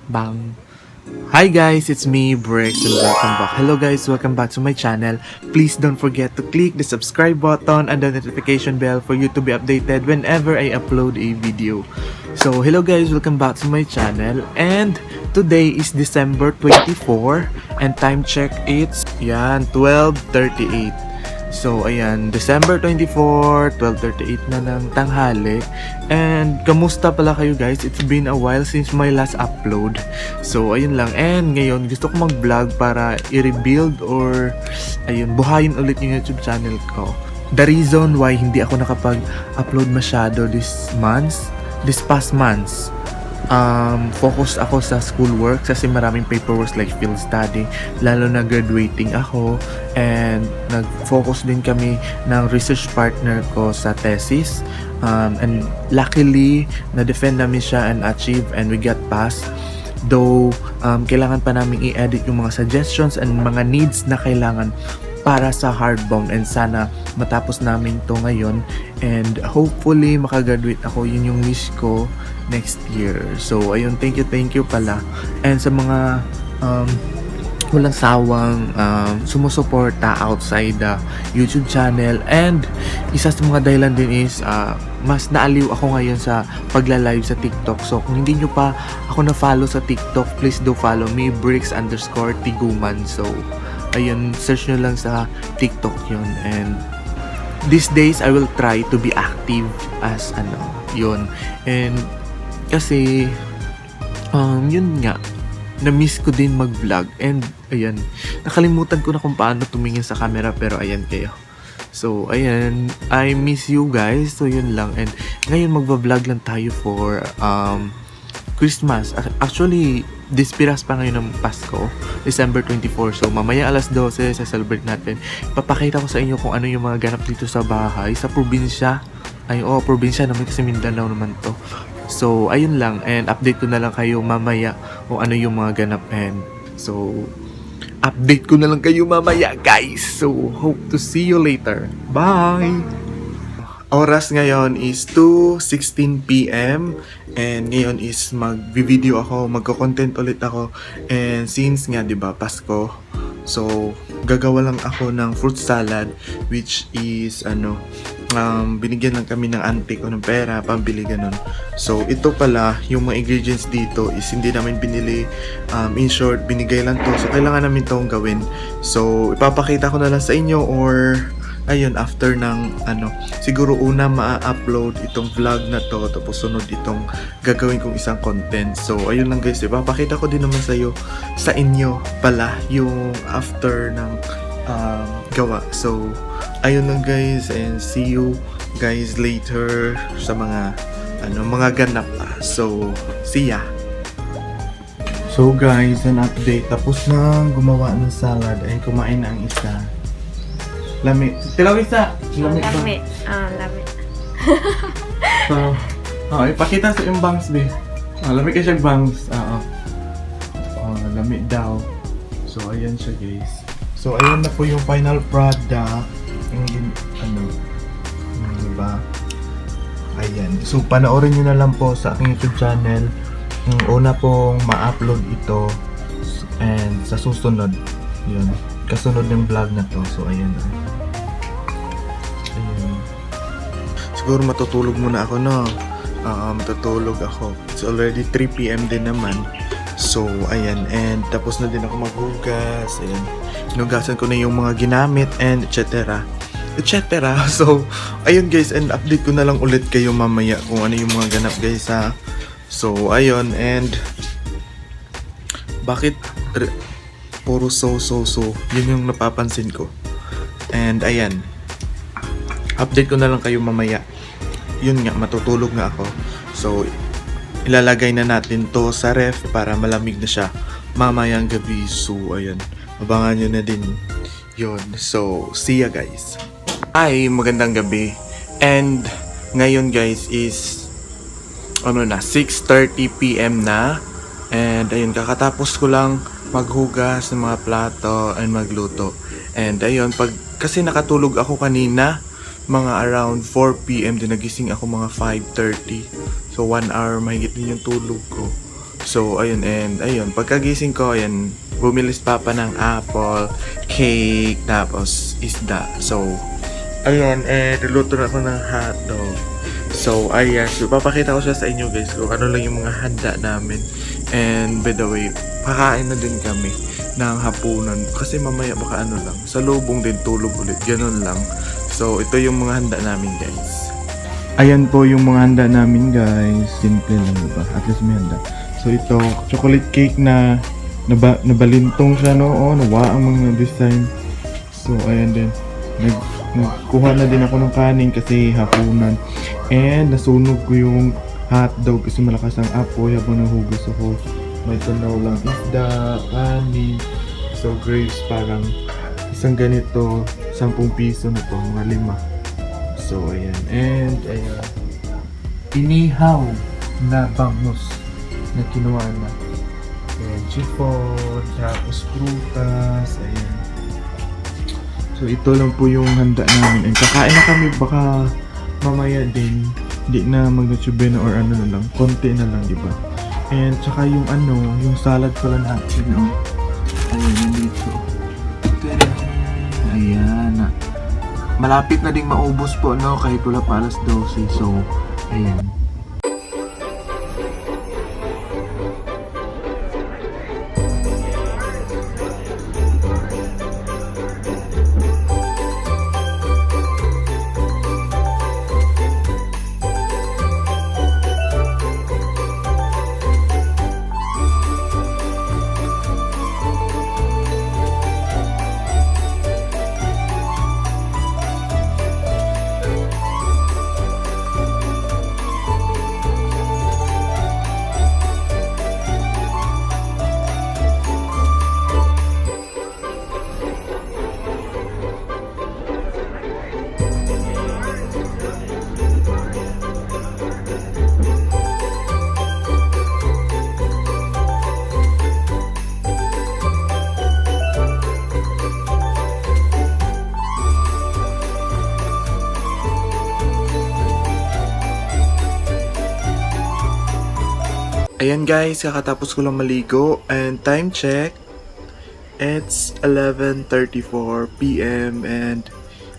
Bang! Hi guys, it's me, Brex, and welcome back. Hello guys, welcome back to my channel. Please don't forget to click the subscribe button and the notification bell for you to be updated whenever I upload a video. So, hello guys, welcome back to my channel. And today is December 24 and time check it's 12:38. So, ayan, December 24, 12:38 na ng tanghali. And, kamusta pala kayo guys? It's been a while since my last upload. So, ayun lang. And, ngayon, gusto ko mag-vlog para i-rebuild or, ayun, buhayin ulit yung YouTube channel ko. The reason why hindi ako nakapag-upload masyado this past months, focus ako sa schoolwork kasi maraming paperwork like field study, lalo na graduating ako, and nag-focus din kami ng research partner ko sa thesis, and luckily na-defend namin siya and achieve and we got passed. Though kailangan pa namin i-edit yung mga suggestions and mga needs na kailangan para sa hardbound, and sana matapos namin to ngayon and hopefully makagraduate ako. Yun yung wish ko next year. So ayun, thank you pala, and sa mga walang sawang sumusuporta outside the YouTube channel. And isa sa mga dahilan din is mas naaliw ako ngayon sa pagla-live sa TikTok. So kung hindi nyo pa ako na-follow sa TikTok, please do follow me, Brix_Tiguman. So ayun, search nyo lang sa TikTok yun. And these days I will try to be active as yun. And kasi yun nga, na-miss ko din mag-vlog. And ayan, nakalimutan ko na kung paano tumingin sa camera, pero ayan kayo. So ayan, I miss you guys. So yun lang. And ngayon magva-vlog lang tayo for Christmas. Actually, dispiras pa ngayon ng Pasko, December 24. So mamaya alas 12 sa celebrate natin. Papakita ko sa inyo kung ano yung mga ganap dito sa bahay, sa probinsya. Ay, probinsya naman kasi Mindanao naman to. So ayun lang, and update ko na lang kayo mamaya kung ano yung mga ganap. And so update ko na lang kayo mamaya guys. So hope to see you later. Bye! Oras ngayon is 2:16 PM and ngayon is mag-video ako, magko-content ulit ako. And since nga 'di ba Pasko, so gagawa lang ako ng fruit salad, which is binigyan lang kami ng auntie ko ng pera pambili ganun. So ito pala yung mga ingredients dito is hindi namin binili, in short binigay lang to. So kailangan namin tong gawin. So ipapakita ko na lang sa inyo, or ayun, after ng siguro una ma-upload itong vlog na to, tapos sunod itong gagawin kong isang content. So ayun lang guys, ipapakita ko din naman sa inyo pala yung after ng gawa. So ayun lang guys, and see you guys later sa mga ganap pa. So see ya. So guys, an update, tapos na gumawa ng salad ay kumain na ang isa. Lami. Tilaw isa. Lami. Lami. So, ipakita sa yung bangs, be. Lami ka siyang bangs. Lami daw. So, ayan siya, guys. So, ayan na po yung final product. Yung, diba? Ayan. So, panoorin nyo na lang po sa aking YouTube channel. Yung una pong ma-upload ito. And sa susunod, yun. Kasunod ng vlog na to. So ayan. Siguro matutulog muna ako, no? Matutulog ako. It's already 3 PM din naman. So ayan, and tapos na din ako maghugas. Ayan, hinugasan ko na yung mga ginamit and etc. So ayun guys, and update ko na lang ulit kayo mamaya kung ano yung mga ganap guys, ha. So ayun, and bakit puro so yun yung napapansin ko. And ayan, update ko na lang kayo mamaya. Yun nga, matutulog nga ako. So ilalagay na natin to sa ref para malamig na siya mamayang gabi. So ayan, abangan nyo na din yun. So see ya guys. Ay, magandang gabi. And ngayon guys is 6:30 PM na. And ayun, kakatapos ko lang maghugas ng mga plato and magluto. And ayun, kasi nakatulog ako kanina mga around 4 PM, din nagising ako mga 5:30. So 1 hour mahigit din yung tulog ko. So, ayun, and ayun, pagkagising ko, ayan, bumili si Papa ng apple, cake, tapos isda. So, ayun, and niluto na ako ng hotdog. So, ayan, so, papakita ko siya sa inyo guys kung ano lang yung mga handa namin. And by the way, kakain na din kami ng hapunan. Kasi mamaya baka ano lang, sa lubong din tulog ulit, ganun lang. So, ito yung mga handa namin guys. Ayan po yung mga handa namin guys. Simple lang diba? At least may handa. So ito, chocolate cake na nabalintong siya no. Oh, nawaang mga design. So ayan din. Nagkuha na din ako ng kanin kasi hapunan. And nasunog ko yung hotdog kasi malakas ang apoy habang nahugas ako. May sanaw lang isda, kanin. So grapes parang isang ganito, 10 piso na to, mga 5. So, ayan. And, ayan. Inihaw na bangus na kinuha na. Ayan, chiffon, tapos prutas, ayan. So, ito lang po yung handa namin. And kakain na kami, baka mamaya din. Hindi na mag-tube na or ano na lang. Konti na lang, diba? And, tsaka yung ano, yung salad pala natin, oh. Ayan, nandito. Ayan, malapit na ding maubos po, no? Kahit wala pa alas 12. So, ayan. Ayan guys, kakatapos ko lang maligo and time check, it's 11:34 PM and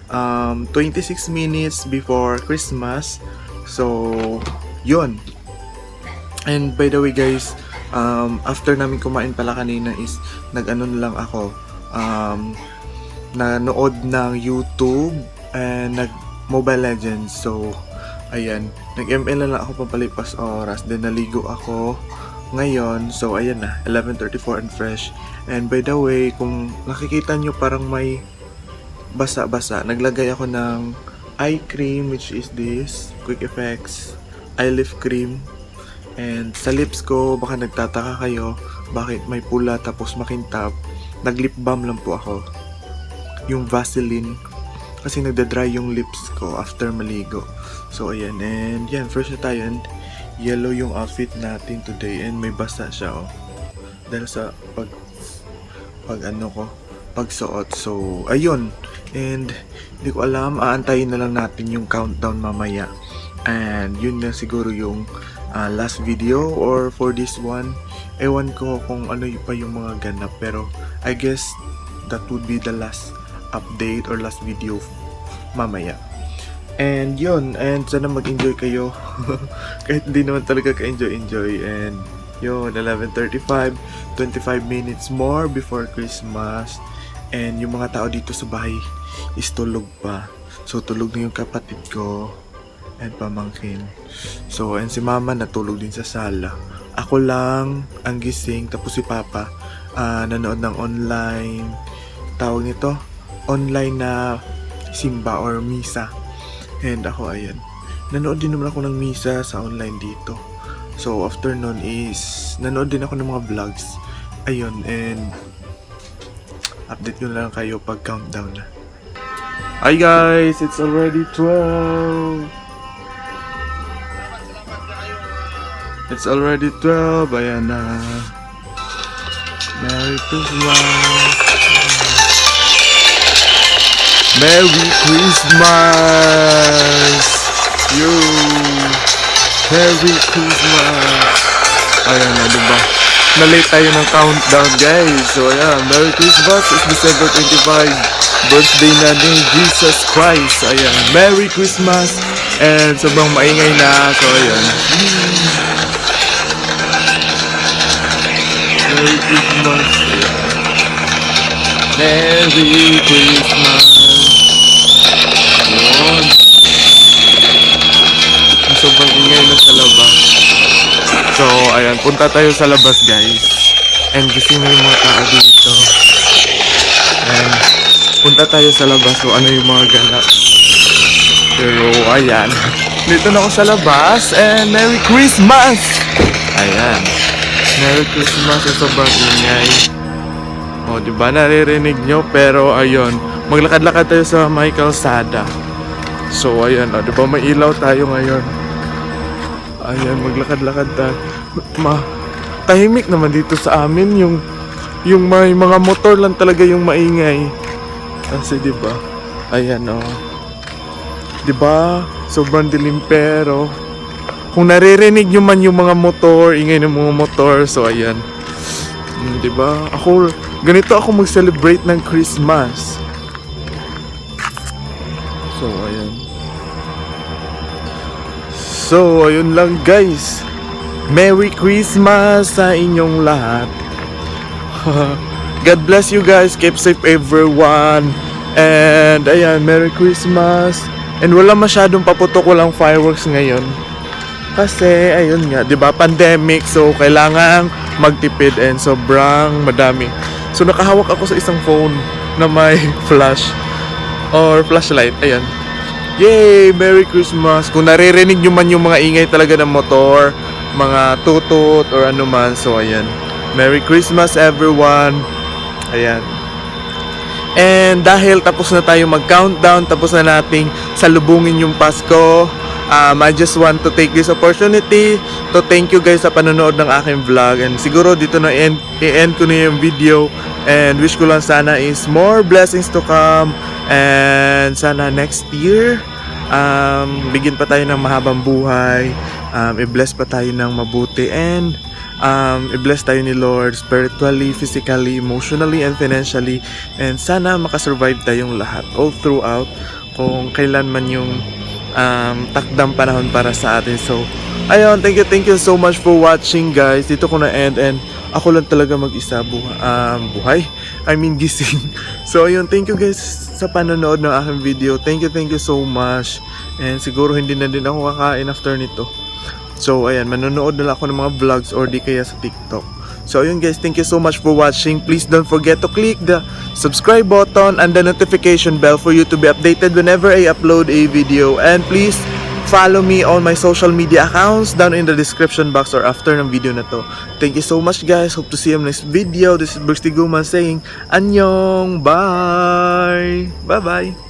26 minutes before Christmas. So, yun. And by the way guys, after namin kumain pala kanina is nag-ano na lang ako, nanood ng YouTube and nag-Mobile Legends. So, ayan, nag-ML na lang ako papalipas oras. Then naligo ako ngayon. So ayan na, 11:34 and fresh. And by the way, kung nakikita nyo parang may basa-basa, naglagay ako ng eye cream, which is this Quick Effects eye lift cream. And sa lips ko, baka nagtataka kayo bakit may pula tapos makintab. Nag-lip balm lang po ako, yung Vaseline, kasi nagda-dry yung lips ko after maligo. So ayan, and yan, first na tayo, and yellow yung outfit natin today, and may basa siya, oh, dahil sa pagsuot. So ayun, and hindi ko alam, aantayin na lang natin yung countdown mamaya, and yun na siguro yung last video or for this one. Ewan ko kung ano pa yung mga ganap, pero I guess that would be the last update or last video mamaya. And yun, and sana mag-enjoy kayo kahit hindi naman talaga ka-enjoy. And yun, 11:35, 25 minutes more before Christmas. And yung mga tao dito sa bahay is tulog pa. So tulog na yung kapatid ko and pamangkin. So, and si mama natulog din sa sala. Ako lang ang gising, tapos si papa nanood ng online, tawag nito, online na simba or misa. And ako, ayan, nanood din naman ako ng misa sa online dito. So after nun is nanood din ako ng mga vlogs. Ayun, and update ko na lang kayo pag countdown na. Hi guys, it's already 12. It's already 12. Ayan na. Merry Christmas. Merry Christmas. You. Merry Christmas. Ayan na, diba? Na-late tayo ng countdown, guys. So, ayan. Merry Christmas. It's December 25. Birthday na ni Jesus Christ. Ayan. Merry Christmas. And sobrang maingay na. So, ayan. Merry Christmas. Ayan. Merry Christmas. Ayan. Sobrang ingay na sa labas. So, ayan, punta tayo sa labas, guys. And gising na yung mga tao dito. And punta tayo sa labas kung ano yung mga ganap. Pero, ayan. Dito na ako sa labas. And Merry Christmas! Ayan. Merry Christmas sa sobrang ingay. O, diba? Naririnig nyo. Pero, ayun. Maglakad-lakad tayo sa may kalsada. So, ayan. O, diba? May ilaw tayo ngayon. Ayan, maglakad-lakad tayo. Tahimik naman dito sa amin. Yung may mga motor lang talaga yung maingay. Kasi diba? Ayan o. Diba? Sobrang dilim pero kung naririnig nyo man yung mga motor, ingay ng mga motor. So ayan. Diba? Ganito ako mag-celebrate ng Christmas. So ayan. So, ayun lang guys. Merry Christmas sa inyong lahat. God bless you guys. Keep safe everyone. And ayan, Merry Christmas. And wala masyadong paputok, walang fireworks ngayon. Kasi, ayun nga, 'di ba, pandemic. So, kailangan magtipid and sobrang madami. So, nakahawak ako sa isang phone na may flash or flashlight. Ayan. Yay! Merry Christmas! Kung naririnig nyo man yung mga ingay talaga ng motor, mga tutut or ano man, so ayan. Merry Christmas everyone! Ayan. And dahil tapos na tayo mag-countdown, tapos na nating salubungin yung Pasko, I just want to take this opportunity to thank you guys sa panonood ng aking vlog. And siguro dito na i-end ko na yung video. And wish ko lang sana is more blessings to come. And sana next year, bigyan pa tayo ng mahabang buhay. I-bless pa tayo ng mabuti. And i-bless tayo ni Lord spiritually, physically, emotionally, and financially. And sana makasurvive tayong lahat all throughout kung kailan man yung takdang panahon para sa atin. So ayun, thank you so much for watching guys. Dito ko na end and ako lang talaga mag-isa buhay. I mean gising. So ayun, thank you guys sa panonood ng aking video. Thank you so much. And siguro hindi na din ako kakain after nito. So ayan, manonood na lang ako ng mga vlogs or di kaya sa TikTok. So ayun guys, thank you so much for watching. Please don't forget to click the subscribe button and the notification bell for you to be updated whenever I upload a video. And please follow me on my social media accounts down in the description box or after ng video na to. Thank you so much guys. Hope to see you in the next video. This is Brooks Tiguman saying Annyeong. Bye! Bye-bye!